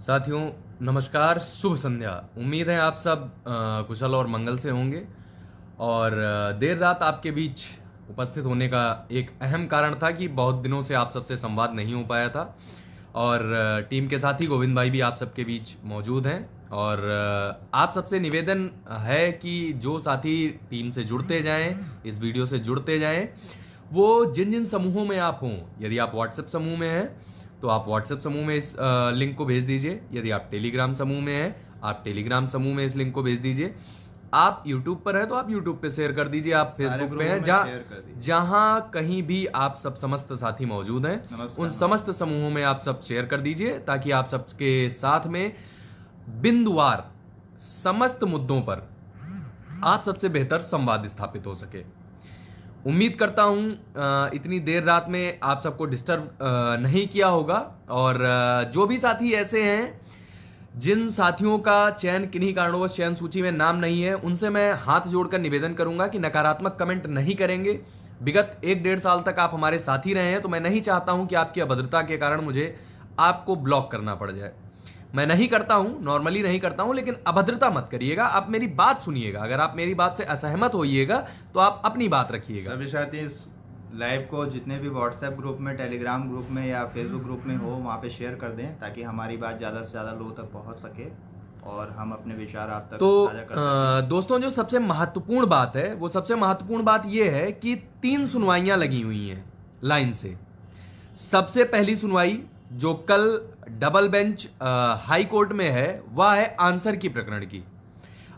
साथियों नमस्कार, शुभ संध्या। उम्मीद है आप सब कुशल और मंगल से होंगे। और देर रात आपके बीच उपस्थित होने का एक अहम कारण था कि बहुत दिनों से आप सबसे संवाद नहीं हो पाया था। और टीम के साथी गोविंद भाई भी आप सबके बीच मौजूद हैं। और आप सबसे निवेदन है कि जो साथी टीम से जुड़ते जाएं, इस वीडियो से जुड़ते जाएं, वो जिन जिन समूहों में आप हों, यदि आप व्हाट्सएप समूह में हैं तो आप व्हाट्सएप समूह में इस लिंक को भेज दीजिए। यदि आप टेलीग्राम समूह में हैं, आप टेलीग्राम समूह में इस लिंक को भेज दीजिए। आप यूट्यूब पर हैं तो आप यूट्यूब पे शेयर कर दीजिए। आप फेसबुक पे हैं, जहां कहीं भी आप सब समस्त साथी मौजूद हैं, उन समस्त समूहों में आप सब शेयर कर दीजिए, ताकि आप सबके साथ में बिंदुवार समस्त मुद्दों पर आप सबसे बेहतर संवाद स्थापित हो सके। उम्मीद करता हूं इतनी देर रात में आप सबको डिस्टर्ब नहीं किया होगा। और जो भी साथी ऐसे हैं जिन साथियों का चयन किन्हीं कारणवश चयन सूची में नाम नहीं है, उनसे मैं हाथ जोड़कर निवेदन करूंगा कि नकारात्मक कमेंट नहीं करेंगे। विगत 1-1.5 साल तक आप हमारे साथी रहे हैं, तो मैं नहीं चाहता हूं कि आपकी अभद्रता के कारण मुझे आपको ब्लॉक करना पड़ जाए। मैं नहीं करता हूं, नॉर्मली नहीं करता हूं, लेकिन अभद्रता मत करिएगा। आप मेरी बात सुनिएगा। अगर आप मेरी बात से असहमत होइएगा तो आप अपनी बात रखिएगा। सभी साथी लाइव को जितने भी व्हाट्सएप ग्रुप में, टेलीग्राम ग्रुप में या फेसबुक ग्रुप में हो, वहाँ पे शेयर कर दें, ताकि हमारी बात ज़्यादा से ज़्यादा लोगों तक पहुँच सके और हम अपने विचार आप तक साझा कर सकें। दोस्तों, जो सबसे महत्वपूर्ण बात है, वो सबसे महत्वपूर्ण बात यह है कि 3 सुनवाइयां लगी हुई हैं लाइन से। सबसे पहली सुनवाई जो कल डबल बेंच हाई कोर्ट में है, वह है आंसर की प्रकरण की।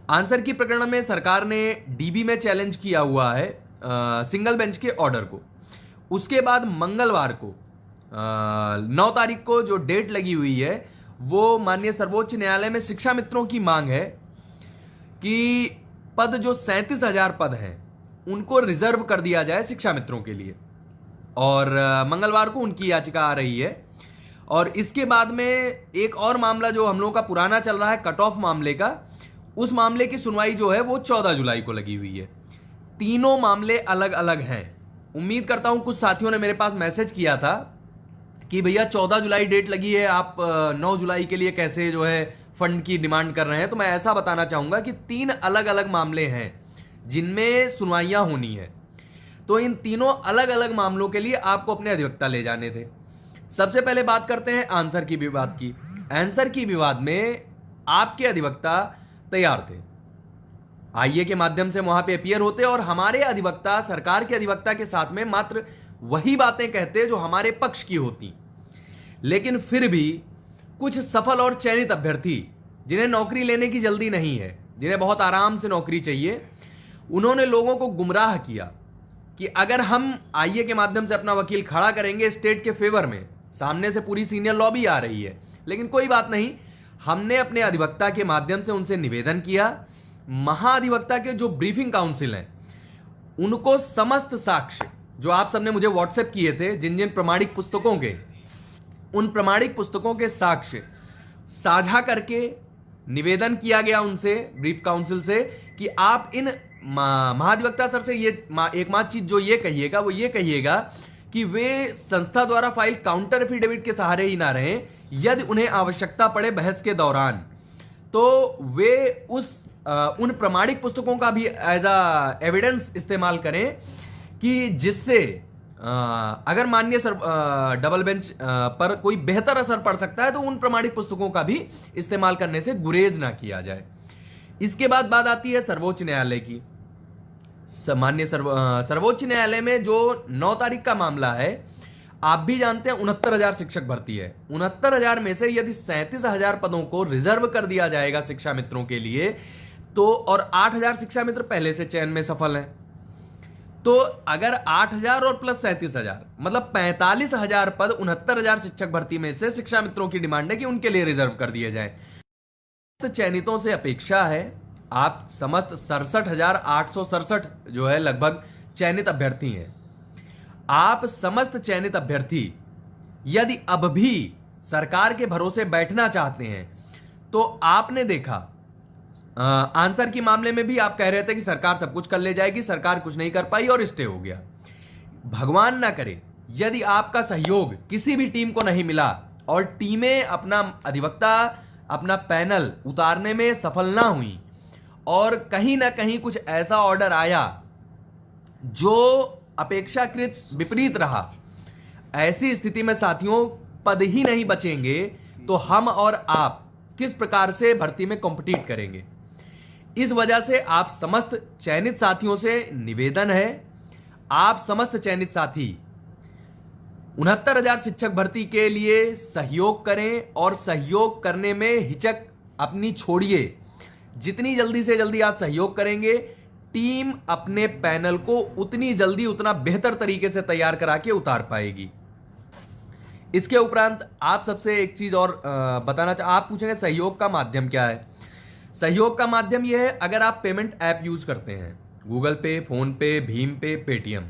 आंसर की प्रकरण में सरकार ने डीबी में चैलेंज किया हुआ है सिंगल बेंच के ऑर्डर को। उसके बाद मंगलवार को 9 तारीख को जो डेट लगी हुई है, वो माननीय सर्वोच्च न्यायालय में शिक्षा मित्रों की मांग है कि पद जो 37,000 पद हैं, उनको रिजर्व कर दिया जाए शिक्षा मित्रों के लिए। और मंगलवार को उनकी याचिका आ रही है। और इसके बाद में एक और मामला जो हम लोगों का पुराना चल रहा है, कट ऑफ मामले का, उस मामले की सुनवाई जो है वो 14 जुलाई को लगी हुई है। तीनों मामले अलग अलग हैं। उम्मीद करता हूं कुछ साथियों ने मेरे पास मैसेज किया था कि भैया 14 जुलाई डेट लगी है, आप 9 जुलाई के लिए कैसे जो है फंड की डिमांड कर रहे हैं। तो मैं ऐसा बताना चाहूंगा कि 3 अलग अलग मामले हैं जिनमें सुनवाइयां होनी है। तो इन तीनों अलग अलग मामलों के लिए आपको अपने अधिवक्ता ले जाने थे। सबसे पहले बात करते हैं आंसर की विवाद की। आंसर की विवाद में आपके अधिवक्ता तैयार थे, आईए के माध्यम से वहां पे अपीयर होते, और हमारे अधिवक्ता सरकार के अधिवक्ता के साथ में मात्र वही बातें कहते जो हमारे पक्ष की होती। लेकिन फिर भी कुछ सफल और चयनित अभ्यर्थी जिन्हें नौकरी लेने की जल्दी नहीं है, जिन्हें बहुत आराम से नौकरी चाहिए, उन्होंने लोगों को गुमराह किया कि अगर हम आईए के माध्यम से अपना वकील खड़ा करेंगे स्टेट के फेवर में, सामने से पूरी सीनियर लॉबी आ रही है, लेकिन कोई बात नहीं, हमने अपने अधिवक्ता के माध्यम से उनसे निवेदन किया। महाधिवक्ता के जो ब्रीफिंग काउंसिल हैं, उनको समस्त साक्ष्य जो आप सबने मुझे व्हाट्सएप किए थे, जिन जिन प्रमाणिक पुस्तकों के, उन प्रमाणिक पुस्तकों के साक्ष्य साझा करके निवेदन किया गया उनसे, ब्रीफ काउंसिल से, कि आप इन महाधिवक्ता सर से ये एकमात्र चीज जो ये कहिएगा, वो ये कहिएगा कि वे संस्था द्वारा फाइल काउंटर एफिडेविट के सहारे ही ना रहें। यदि उन्हें आवश्यकता पड़े बहस के दौरान, तो वे उन प्रमाणिक पुस्तकों का भी एज अ एविडेंस इस्तेमाल करें, कि जिससे अगर माननीय डबल बेंच पर कोई बेहतर असर पड़ सकता है, तो उन प्रमाणिक पुस्तकों का भी इस्तेमाल करने से गुरेज ना किया जाए। इसके बाद बात आती है सर्वोच्च न्यायालय की। माननीय सर्वोच्च न्यायालय में जो 9 तारीख का मामला है, आप भी जानते हैं 69,000 शिक्षक भर्ती है। 69,000 में से यदि 37,000 पदों को रिजर्व कर दिया जाएगा शिक्षा मित्रों के लिए, तो और 8,000 शिक्षा मित्र पहले से चयन में सफल हैं, तो अगर 8,000 और प्लस 37,000 मतलब 45,000 पद 69,000 शिक्षक भर्ती में से शिक्षा मित्रों की डिमांड है कि उनके लिए रिजर्व कर दिए जाए। चयनितों से अपेक्षा है, आप समस्त 67,867 जो है लगभग चयनित अभ्यर्थी हैं। आप समस्त चयनित अभ्यर्थी यदि अब भी सरकार के भरोसे बैठना चाहते हैं, तो आपने देखा आंसर की मामले में भी आप कह रहे थे कि सरकार सब कुछ कर ले जाएगी, सरकार कुछ नहीं कर पाई और स्टे हो गया। भगवान ना करे यदि आपका सहयोग किसी भी टीम को नहीं मिला और टीमें अपना अधिवक्ता, अपना पैनल उतारने में सफल ना हुई और कहीं ना कहीं कुछ ऐसा ऑर्डर आया जो अपेक्षाकृत विपरीत रहा, ऐसी स्थिति में साथियों पद ही नहीं बचेंगे तो हम और आप किस प्रकार से भर्ती में कॉम्पिटिट करेंगे। इस वजह से आप समस्त चयनित साथियों से निवेदन है, आप समस्त चयनित साथी 69,000 शिक्षक भर्ती के लिए सहयोग करें और सहयोग करने में हिचक अपनी छोड़िए। जितनी जल्दी से जल्दी आप सहयोग करेंगे, टीम अपने पैनल को उतनी जल्दी उतना बेहतर तरीके से तैयार करा के उतार पाएगी। इसके उपरांत आप सबसे एक चीज और बताना आप पूछेंगे सहयोग का माध्यम क्या है। सहयोग का माध्यम यह है, अगर आप पेमेंट ऐप यूज करते हैं, गूगल पे, फोन पे, भीम पे, पेटीएम,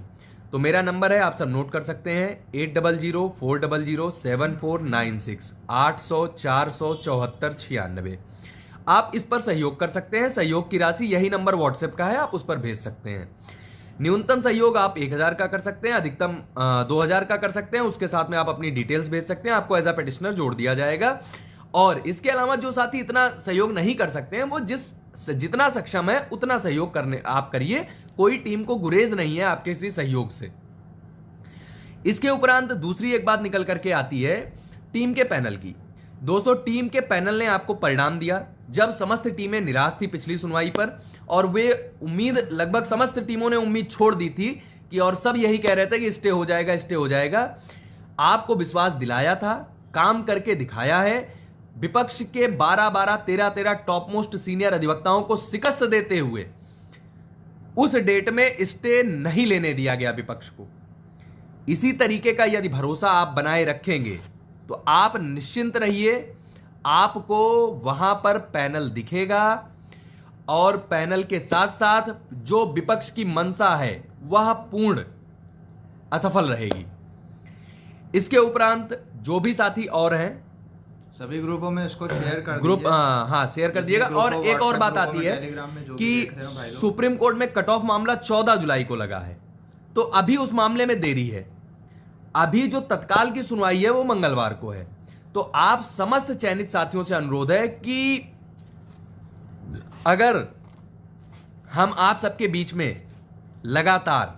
तो मेरा नंबर है, आप सब नोट कर सकते हैं, 8004007496 800-474-96। आप इस पर सहयोग कर सकते हैं। सहयोग की राशि यही नंबर व्हाट्सएप का है, आप उस पर भेज सकते हैं। न्यूनतम सहयोग आप 1,000 का कर सकते हैं, अधिकतम 2,000 का कर सकते हैं। उसके साथ में आप अपनी डिटेल्स भेज सकते हैं, आपको एज अ पेटिशनर जोड़ दिया जाएगा। और इसके अलावा जो साथी इतना सहयोग नहीं कर सकते हैं, वो जितना सक्षम है उतना सहयोग करने आप करिए। कोई टीम को गुरेज नहीं है आपके इसी सहयोग से। इसके उपरांत दूसरी एक बात निकल करके आती है टीम के पैनल की। दोस्तों, टीम के पैनल ने आपको परिणाम दिया जब समस्त टीमें निराश थी पिछली सुनवाई पर, और वे उम्मीद, लगभग समस्त टीमों ने उम्मीद छोड़ दी थी कि, और सब यही कह रहे थे कि स्टे हो जाएगा, स्टे हो जाएगा। आपको विश्वास दिलाया था, काम करके दिखाया है। विपक्ष के 12-12, 13-13 टॉप मोस्ट सीनियर अधिवक्ताओं को शिकस्त देते हुए उस डेट में स्टे नहीं लेने दिया गया विपक्ष को। इसी तरीके का यदि भरोसा आप बनाए रखेंगे तो आप निश्चिंत रहिए, आपको वहां पर पैनल दिखेगा और पैनल के साथ साथ जो विपक्ष की मंशा है वह पूर्ण असफल रहेगी। इसके उपरांत जो भी साथी और हैं, सभी ग्रुपों में इसको शेयर कर ग्रुप शेयर कर दिएगा। और एक और बात आती है कि सुप्रीम कोर्ट में कट ऑफ मामला 14 जुलाई को लगा है, तो अभी उस मामले में देरी है। अभी जो तत्काल की सुनवाई है वो मंगलवार को है। तो आप समस्त चयनित साथियों से अनुरोध है कि अगर हम आप सबके बीच में लगातार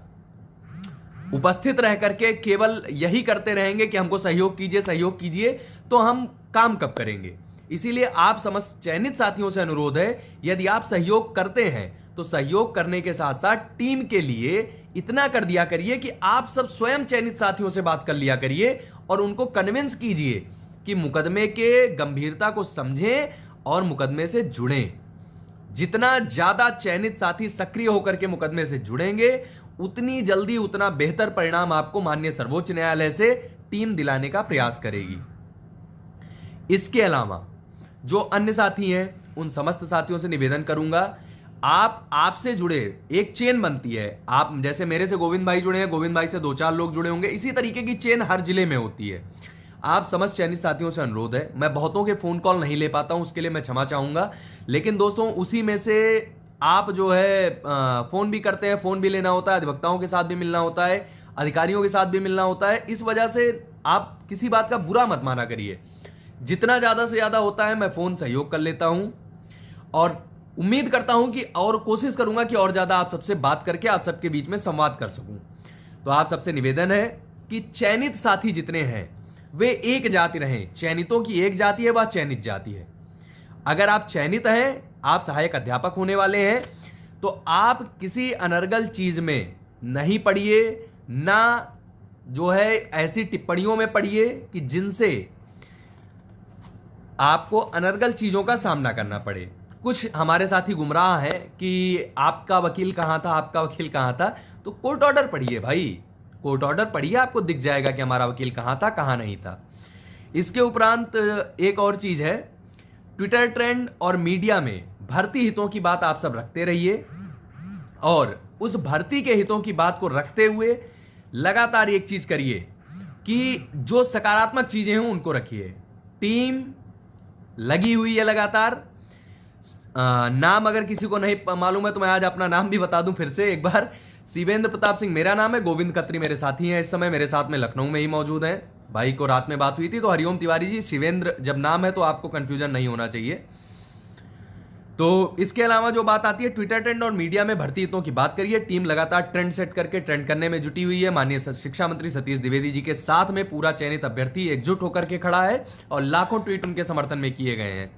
उपस्थित रह करके केवल यही करते रहेंगे कि हमको सहयोग कीजिए, सहयोग कीजिए, तो हम काम कब करेंगे। इसीलिए आप समस्त चयनित साथियों से अनुरोध है, यदि आप सहयोग करते हैं तो सहयोग करने के साथ साथ टीम के लिए इतना कर दिया करिए कि आप सब स्वयं चयनित साथियों से बात कर लिया करिए और उनको कन्विंस कीजिए कि मुकदमे के गंभीरता को समझें और मुकदमे से जुड़ें। जितना ज्यादा चयनित साथी सक्रिय होकर के मुकदमे से जुड़ेंगे, उतनी जल्दी उतना बेहतर परिणाम आपको माननीय सर्वोच्च न्यायालय से टीम दिलाने का प्रयास करेगी। इसके अलावा जो अन्य साथी हैं, उन समस्त साथियों से निवेदन करूंगा, आपसे जुड़े एक चेन बनती है। आप जैसे मेरे से गोविंद भाई जुड़े हैं, गोविंद भाई से 2-4 लोग जुड़े होंगे, इसी तरीके की चेन हर जिले में होती है। आप समस्त चयनित साथियों से अनुरोध है, मैं बहुतों के फोन कॉल नहीं ले पाता हूं, उसके लिए मैं क्षमा चाहूंगा, लेकिन दोस्तों उसी में से आप जो है फोन भी करते हैं, फोन भी लेना होता है, अधिवक्ताओं के साथ भी मिलना होता है, अधिकारियों के साथ भी मिलना होता है। इस वजह से आप किसी बात का बुरा मत माना करिए। जितना ज्यादा से ज्यादा होता है मैं फोन सहयोग कर लेता हूं और उम्मीद करता हूं कि, और कोशिश करूंगा कि और ज्यादा आप सबसे बात करके आप सबके बीच में संवाद कर सकूं। तो आप सबसे निवेदन है कि चयनित साथी जितने हैं वे एक जाति रहें। चयनितों की एक जाति है, वह चयनित जाति है। अगर आप चयनित हैं, आप सहायक अध्यापक होने वाले हैं, तो आप किसी अनर्गल चीज में नहीं पड़िए, ना जो है ऐसी टिप्पणियों में पड़िए कि जिनसे आपको अनर्गल चीजों का सामना करना पड़े। कुछ हमारे साथी गुमराह हैं कि आपका वकील कहां था, आपका वकील कहां था। तो कोर्ट ऑर्डर पढ़िए भाई, कोर्ट ऑर्डर पढ़िए, आपको दिख जाएगा कि हमारा वकील कहां था, कहां नहीं था। इसके उपरांत एक और चीज है, ट्विटर ट्रेंड और मीडिया में भर्ती हितों की बात आप सब रखते रहिए और उस भर्ती के हितों की बात को रखते हुए लगातार एक चीज करिए कि जो सकारात्मक चीजें हैं उनको रखिए। टीम लगी हुई है लगातार। नाम अगर किसी को नहीं मालूम है तो मैं आज अपना नाम भी बता दूं फिर से एक बार। शिवेंद्र प्रताप सिंह मेरा नाम है, गोविंद खत्री मेरे साथी हैं, इस समय मेरे साथ में लखनऊ में ही मौजूद हैं। भाई को रात में बात हुई थी। तो हरिओम तिवारी जी, शिवेंद्र जब नाम है तो आपको कंफ्यूजन नहीं होना चाहिए। तो इसके अलावा जो बात आती है ट्विटर ट्रेंड और मीडिया में भर्ती हितों की बात करिए। टीम लगातार ट्रेंड सेट करके ट्रेंड करने में जुटी हुई है। माननीय शिक्षा मंत्री सतीश द्विवेदी जी के साथ में पूरा चयनित अभ्यर्थी एकजुट होकर के खड़ा है और लाखों ट्वीट उनके समर्थन में किए गए हैं।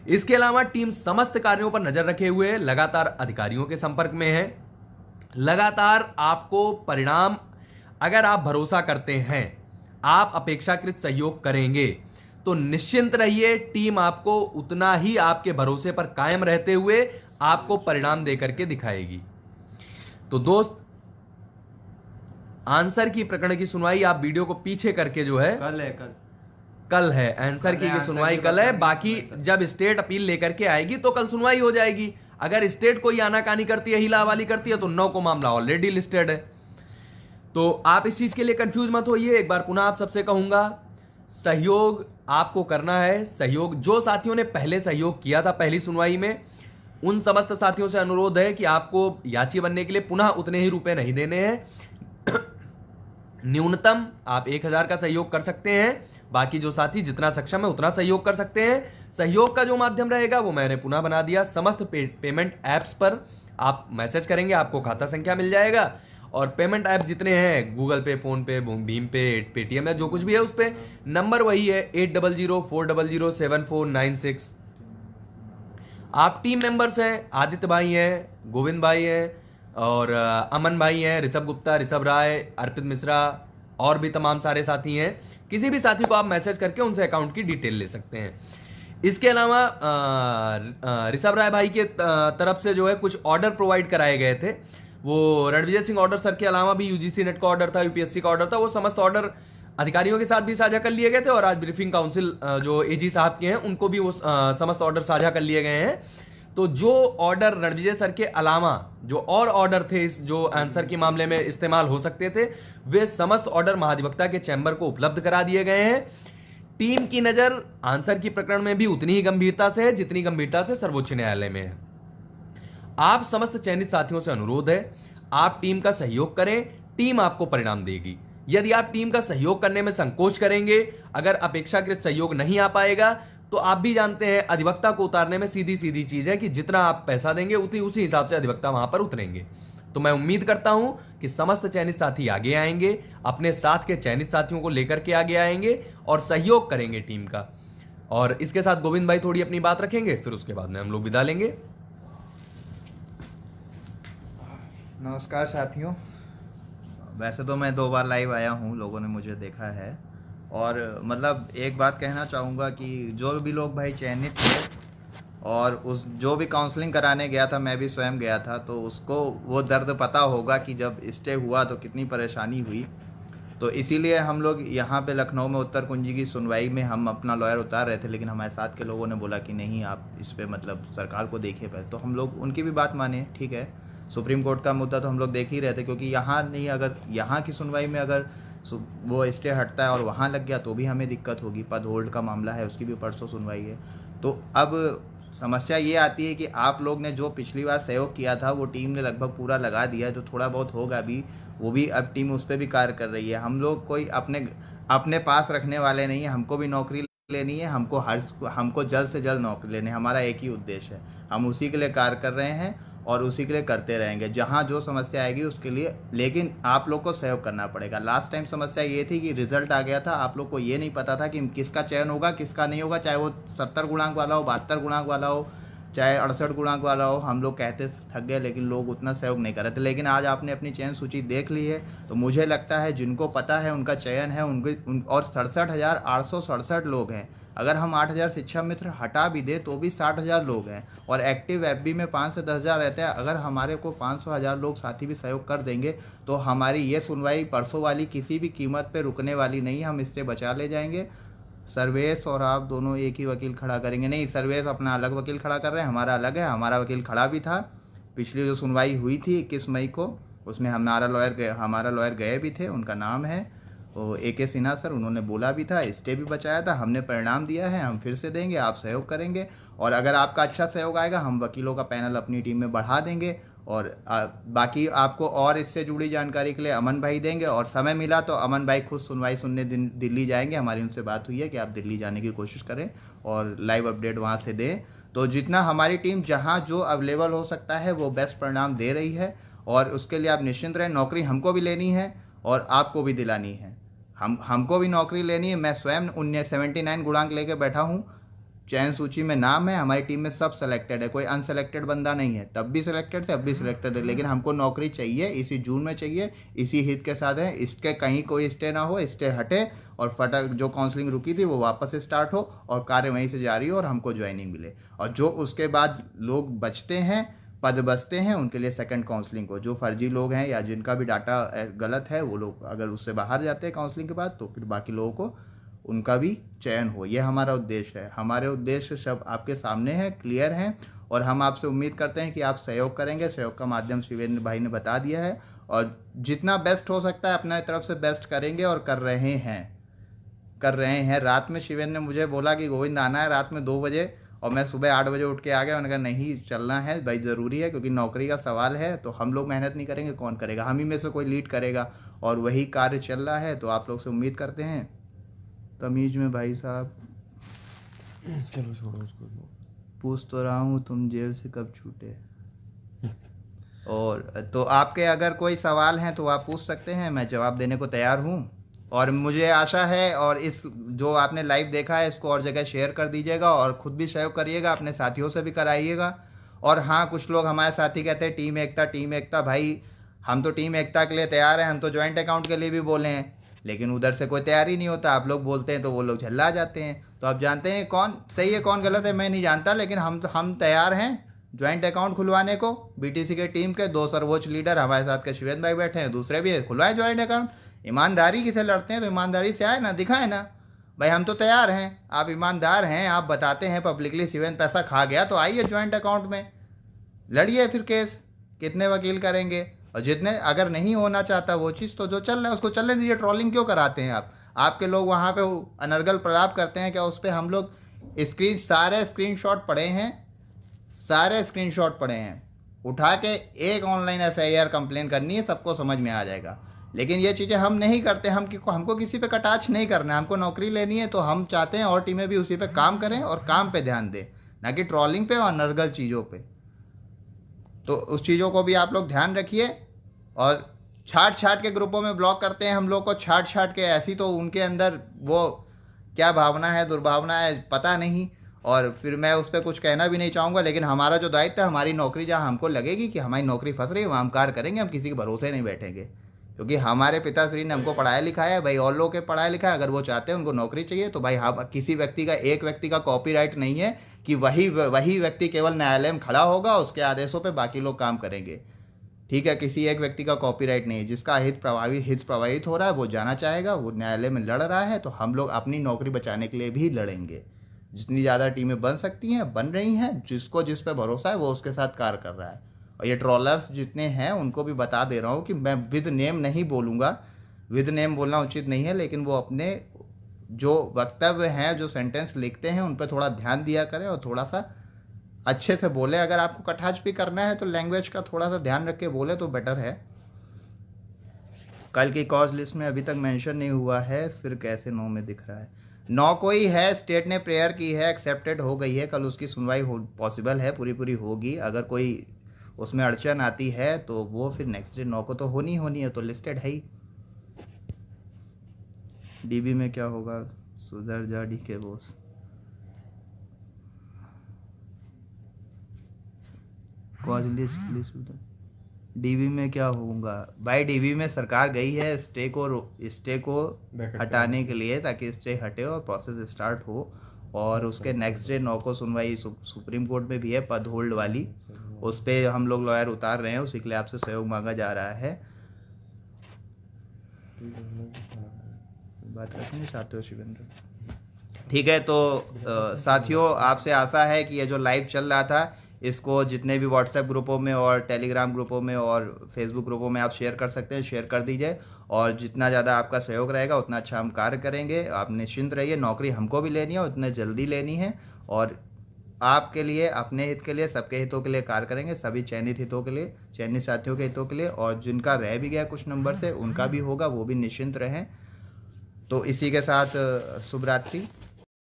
इसके अलावा टीम समस्त कार्यों पर नजर रखे हुए लगातार अधिकारियों के संपर्क में है। लगातार आपको परिणाम, अगर आप भरोसा करते हैं, आप अपेक्षाकृत सहयोग करेंगे तो निश्चिंत रहिए, टीम आपको उतना ही आपके भरोसे पर कायम रहते हुए आपको परिणाम देकर के दिखाएगी। तो दोस्त, आंसर की प्रकरण की सुनवाई आप वीडियो को पीछे करके जो है कल है आंसर की सुनवाई कल है। बाकी जब स्टेट अपील लेकर के आएगी तो कल सुनवाई हो जाएगी। अगर स्टेट कोई आनाकानी करती है, हिला हवाली करती है, तो 9 को मामला ऑलरेडी लिस्टेड है। तो आप इस चीज के लिए कंफ्यूज मत होइए। एक बार पुनः आप सबसे कहूंगा, सहयोग आपको करना है। सहयोग जो साथियों ने पहले सहयोग किया था पहली सुनवाई में, उन समस्त साथियों से अनुरोध है कि आपको याची बनने के लिए पुनः उतने ही रुपए नहीं देने हैं। न्यूनतम आप 1000 का सहयोग कर सकते हैं। बाकी जो साथी जितना सक्षम है उतना सहयोग कर सकते हैं। सहयोग का जो माध्यम रहेगा वो मैंने पुनः बना दिया। समस्त पेमेंट ऐप्स पर आप मैसेज करेंगे, आपको खाता संख्या मिल जाएगा। और पेमेंट ऐप जितने हैं, गूगल पे, फोन पे, भीम पे, पेटीएम है, जो कुछ भी है उस पे नंबर वही है 8004007496। आप टीम मेंबर्स हैं, आदित्य भाई हैं, गोविंद भाई हैं और अमन भाई हैं, ऋषभ गुप्ता, ऋषभ राय, अर्पित मिश्रा और भी तमाम सारे साथी हैं। किसी भी साथी को आप मैसेज करके उनसे अकाउंट की डिटेल ले सकते हैं। इसके अलावा ऋषभ राय भाई के तरफ से जो है कुछ ऑर्डर प्रोवाइड कराए गए थे। वो रणविजय सिंह ऑर्डर सर के अलावा भी यूजीसी नेट का ऑर्डर था, यूपीएससी का ऑर्डर था, वो समस्त ऑर्डर अधिकारियों के साथ भी साझा कर लिए गए थे। और आज ब्रीफिंग काउंसिल जो एजी साहब के हैं उनको भी वो समस्त ऑर्डर साझा कर लिए गए हैं। तो जो ऑर्डर रणविजय सर के अलावा जो और ऑर्डर थे इस जो आंसर के मामले में इस्तेमाल हो सकते थे, वे समस्त ऑर्डर महाधिवक्ता के चैंबर को उपलब्ध करा दिए गए हैं। टीम की नजर आंसर की प्रकरण में भी उतनी ही गंभीरता से है जितनी गंभीरता से सर्वोच्च न्यायालय में है। आप समस्त चयनित साथियों से अनुरोध है, आप टीम का सहयोग करें, टीम आपको परिणाम देगी। यदि आप टीम का सहयोग करने में संकोच करेंगे, अगर अपेक्षाकृत सहयोग नहीं आ पाएगा, तो आप भी जानते हैं अधिवक्ता को उतारने में सीधी सीधी चीज है कि जितना आप पैसा देंगे उसी हिसाब से अधिवक्ता वहां पर उतरेंगे। तो मैं उम्मीद करता हूं कि समस्त चयनित साथी आगे आएंगे, अपने साथ के चयनित साथियों को लेकर के आगे आएंगे और सहयोग करेंगे टीम का। और इसके साथ गोविंद भाई थोड़ी अपनी बात रखेंगे, फिर उसके बाद में हम लोग विदा लेंगे। नमस्कार साथियों, वैसे तो मैं 2 बार लाइव आया हूँ, लोगों ने मुझे देखा है। और मतलब एक बात कहना चाहूँगा कि जो भी लोग भाई चयनित थे और उस जो भी काउंसलिंग कराने गया था, मैं भी स्वयं गया था, तो उसको वो दर्द पता होगा कि जब स्टे हुआ तो कितनी परेशानी हुई। तो इसीलिए हम लोग यहाँ पे लखनऊ में उत्तर कुंजी की सुनवाई में हम अपना लॉयर उतार रहे थे, लेकिन हमारे साथ के लोगों ने बोला कि नहीं, आप इस पर मतलब सरकार को देखिए पहले। तो हम लोग उनकी भी बात माने, ठीक है। सुप्रीम कोर्ट का मुद्दा तो हम लोग देख ही रहे थे, क्योंकि यहाँ नहीं, अगर यहाँ की सुनवाई में अगर वो स्टे हटता है और वहाँ लग गया तो भी हमें दिक्कत होगी। पद होल्ड का मामला है, उसकी भी परसों सुनवाई है। तो अब समस्या ये आती है कि आप लोग ने जो पिछली बार सहयोग किया था वो टीम ने लगभग पूरा लगा दिया, जो थोड़ा बहुत होगा भी वो भी अब टीम उस पर भी कार्य कर रही है। हम लोग कोई अपने पास रखने वाले नहीं है, हमको भी नौकरी लेनी है, हमको जल्द से जल्द नौकरी लेनी है। हमारा एक ही उद्देश्य है, हम उसी के लिए कार्य कर रहे हैं और उसी के लिए करते रहेंगे। जहाँ जो समस्या आएगी उसके लिए, लेकिन आप लोग को सहयोग करना पड़ेगा। लास्ट टाइम समस्या ये थी कि रिजल्ट आ गया था, आप लोग को ये नहीं पता था कि किसका चयन होगा किसका नहीं होगा, चाहे वो 70 गुणांक वाला हो, 72 गुणांक वाला हो, चाहे 68 गुणांक वाला हो। हम लोग कहते थक गए, लेकिन लोग उतना सहयोग नहीं कर रहे थे। लेकिन आज आपने अपनी चयन सूची देख ली है, तो मुझे लगता है जिनको पता है उनका चयन है, और 67,867 लोग हैं। अगर हम 8,000 शिक्षा मित्र हटा भी दे तो भी 60,000 लोग हैं, और एक्टिव एफबी में 5 से 10,000 रहते हैं। अगर हमारे को 500,000 लोग साथी भी सहयोग कर देंगे तो हमारी ये सुनवाई परसों वाली किसी भी कीमत पे रुकने वाली नहीं, हम इससे बचा ले जाएंगे। सर्वेश और आप दोनों एक ही वकील खड़ा करेंगे? नहीं, सर्वेश अपना अलग वकील खड़ा कर रहे हैं, हमारा अलग है। हमारा वकील खड़ा भी था, पिछली जो सुनवाई हुई थी 21 मई को, उसमें हमारा लॉयर गए भी थे, उनका नाम है AK सिन्हा सर। उन्होंने बोला भी था, स्टे भी बचाया था, हमने परिणाम दिया है, हम फिर से देंगे, आप सहयोग करेंगे। और अगर आपका अच्छा सहयोग आएगा, हम वकीलों का पैनल अपनी टीम में बढ़ा देंगे और बाकी आपको और इससे जुड़ी जानकारी के लिए अमन भाई देंगे, और समय मिला तो अमन भाई खुद सुनवाई सुनने दिल्ली जाएंगे। हमारी उनसे बात हुई है कि आप दिल्ली जाने की कोशिश करें और लाइव अपडेट वहाँ से दें। तो जितना हमारी टीम जहाँ जो अवेलेबल हो सकता है वो बेस्ट परिणाम दे रही है, और उसके लिए आप निश्चिंत रहें। नौकरी हमको भी लेनी है और आपको भी दिलानी है। हमको भी नौकरी लेनी है। मैं स्वयं 79 गुणांक लेके बैठा हूँ, चयन सूची में नाम है, हमारी टीम में सब सिलेक्टेड है, कोई अनसेलेक्टेड बंदा नहीं है। तब भी सिलेक्टेड थे, अब भी सिलेक्टेड है, लेकिन हमको नौकरी चाहिए, इसी जून में चाहिए, इसी हित के साथ है। इसके कहीं कोई स्टे ना हो, स्टे हटे और फटक जो काउंसलिंग रुकी थी वो वापस से स्टार्ट हो और कार्य वहीं से जारी हो और हमको ज्वाइनिंग मिले। और जो उसके बाद लोग बचते हैं, पद बचते हैं, उनके लिए सेकंड काउंसलिंग को, जो फर्जी लोग हैं या जिनका भी डाटा गलत है, वो लोग अगर उससे बाहर जाते हैं काउंसलिंग के बाद, तो फिर बाकी लोगों को उनका भी चयन हो। ये हमारा उद्देश्य है। हमारे उद्देश्य सब आपके सामने हैं, क्लियर हैं, और हम आपसे उम्मीद करते हैं कि आप सहयोग करेंगे। सहयोग का माध्यम शिवेंद्र भाई ने बता दिया है, और जितना बेस्ट हो सकता है अपने तरफ से बेस्ट करेंगे और कर रहे हैं। रात में शिवेंद्र ने मुझे बोला कि गोविंद आना है रात में 2 बजे, और मैं सुबह 8 बजे उठ के आ गया। मैंने कहा नहीं, चलना है भाई, ज़रूरी है, क्योंकि नौकरी का सवाल है। तो हम लोग मेहनत नहीं करेंगे, कौन करेगा? हम ही में से कोई लीड करेगा, और वही कार्य चल रहा है। तो आप लोग से उम्मीद करते हैं तमीज में भाई साहब। चलो छोड़ो उसको। पूछ तो रहा हूँ तुम जेल से कब छूटे। और तो आपके अगर कोई सवाल हैं तो आप पूछ सकते हैं, मैं जवाब देने को तैयार हूँ। और मुझे आशा है, और इस जो आपने लाइव देखा है इसको और जगह शेयर कर दीजिएगा, और खुद भी सहयोग करिएगा, अपने साथियों से भी कराइएगा। और हाँ, कुछ लोग हमारे साथी कहते हैं टीम एकता, टीम एकता। भाई हम तो टीम एकता के लिए तैयार हैं, हम तो ज्वाइंट अकाउंट के लिए भी बोले हैं, लेकिन उधर से कोई तैयारी नहीं होता। आप लोग बोलते हैं तो वो लोग झल्ला जाते हैं। तो आप जानते हैं कौन सही है कौन गलत है, मैं नहीं जानता, लेकिन हम तैयार हैं ज्वाइंट अकाउंट खुलवाने को। बीटीसी के टीम के 2 सर्वोच्च लीडर हमारे साथ के शिवेंद्र भाई बैठे हैं, दूसरे भी खुलवाए ज्वाइंट अकाउंट। ईमानदारी किसे लड़ते हैं तो ईमानदारी से आए ना, दिखाए ना भाई, हम तो तैयार हैं। आप ईमानदार हैं, आप बताते हैं पब्लिकली शिवेंद्र पैसा खा गया, तो आइए ज्वाइंट अकाउंट में लड़िए फिर केस। कितने वकील करेंगे? और जितने अगर नहीं होना चाहता वो चीज़, तो जो चल रहा है उसको चलने दीजिए। ट्रोलिंग क्यों कराते हैं आप? आपके लोग वहाँ पे अनर्गल प्रलाप करते हैं क्या उस पर? हम लोग सारे स्क्रीनशॉट पड़े हैं, उठा के एक ऑनलाइन FIR कंप्लेन करनी है, सबको समझ में आ जाएगा। लेकिन ये चीज़ें हम नहीं करते। हमको किसी पे कटाक्ष नहीं करना है, हमको नौकरी लेनी है। तो हम चाहते हैं और टीमें भी उसी पे काम करें और काम पे ध्यान दें, ना कि ट्रोलिंग पे और अनर्गल चीज़ों पे। तो उस चीज़ों को भी आप लोग ध्यान रखिए। और छाट के ग्रुपों में ब्लॉक करते हैं हम लोग को, छाट के। ऐसी तो उनके अंदर वो क्या भावना है, दुर्भावना है, पता नहीं। और फिर मैं उस पर कुछ कहना भी नहीं चाहूँगा, लेकिन हमारा जो दायित्व है, हमारी नौकरी जहाँ हमको लगेगी कि हमारी नौकरी फंस रही है, वहाँ हम कार्य करेंगे। हम किसी के भरोसे नहीं बैठेंगे, क्योंकि हमारे पिताश्री ने हमको पढ़ाया लिखाया है भाई, और लोग के पढ़ाया लिखा है। अगर वो चाहते हैं उनको नौकरी चाहिए, तो भाई हम किसी एक व्यक्ति का कॉपीराइट नहीं है कि वही व्यक्ति केवल न्यायालय में खड़ा होगा, उसके आदेशों पर बाकी लोग काम करेंगे। ठीक है, किसी एक व्यक्ति का कॉपीराइट नहीं है। जिसका हित प्रभावित हो रहा है वो जाना चाहेगा, वो न्यायालय में लड़ रहा है, तो हम लोग अपनी नौकरी बचाने के लिए भी लड़ेंगे। जितनी ज़्यादा टीमें बन सकती हैं बन रही हैं, जिसको जिस पे भरोसा है वो उसके साथ कार्य कर रहा है। और ये ट्रोलर्स जितने हैं उनको भी बता दे रहा हूँ कि मैं विद नेम नहीं बोलूँगा, विद नेम बोलना उचित नहीं है, लेकिन वो अपने जो वक्तव्य हैं, जो सेंटेंस लिखते हैं, उन पर थोड़ा ध्यान दिया करें और थोड़ा सा अच्छे से बोले। अगर आपको कटाक्ष भी करना है तो लैंग्वेज का थोड़ा सा ध्यान रख के बोले तो बेटर है। कल की कॉज लिस्ट में अभी तक मेंशन नहीं हुआ है, फिर कैसे 9 में दिख रहा है? 9 को ही है। स्टेट ने प्रेयर की है, एक्सेप्टेड हो गई है, कल उसकी सुनवाई पॉसिबल है, पूरी होगी। अगर कोई उसमें अड़चन आती है तो वो फिर नेक्स्ट डे 9 को तो होनी है, तो लिस्टेड है ही। डीबी में क्या होगा? सुधर जा डी के बोस। कॉज लिस्ट डीबी में क्या होगा भाई? डीबी में सरकार गई है स्टे को हटाने के लिए, ताकि स्टे हटे और प्रोसेस स्टार्ट हो। और उसके नेक्स्ट डे 9 को सुनवाई सुप्रीम कोर्ट में भी है, पद होल्ड वाली। उस पर हम लोग लॉयर उतार रहे हैं, उसी के लिए आपसे सहयोग मांगा जा रहा है। बात रखेंगे चाहते हो शिवेंद्र? ठीक है, तो साथियों आपसे आशा है कि ये जो लाइव चल रहा था इसको जितने भी व्हाट्सएप ग्रुपों में और टेलीग्राम ग्रुपों में और फेसबुक ग्रुपों में आप शेयर कर सकते हैं, शेयर कर दीजिए। और जितना ज़्यादा आपका सहयोग रहेगा उतना अच्छा हम कार्य करेंगे। आप निश्चिंत रहिए, नौकरी हमको भी लेनी है, उतने जल्दी लेनी है। और आपके लिए, अपने हित के लिए, सबके हितों के लिए कार्य करेंगे, सभी चयनित हितों के लिए, चयनित साथियों के हितों के लिए, और जिनका रह भी गया कुछ नंबर से उनका भी होगा, वो भी निश्चिंत रहें। तो इसी के साथ शुभ रात्रि।